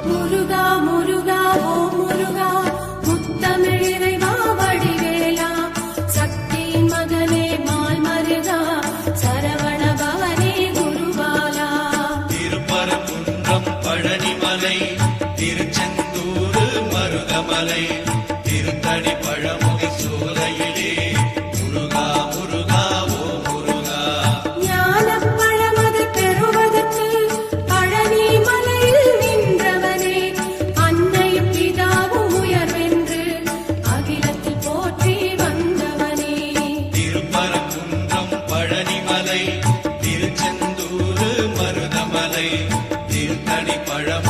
முருகா முருகா ஓ முருகா முத்தமிழ் இறைவா வடிவேலா சக்தியின் மகனே மால் மருகா சரவண பவனே குருபாலா. திருப்பரங்குன்றம் பழனிமலை திருச்செந்தூர் மருதமலை திருத்தடி பழமுகை சோலையிலே முருகா முருகா ஓ முருகா. ஞானப் பழமது பெறுவதற்கு பழனி மலையில் நின்றவனே அன்னையும் பிதாவும் உயர்வென்று அகிலத்தில் போற்றி வந்தவனே. திருப்பரங்குன்றம் பழனிமலை திருச்செந்தூர் மருதமலை திருத்தடி பழம்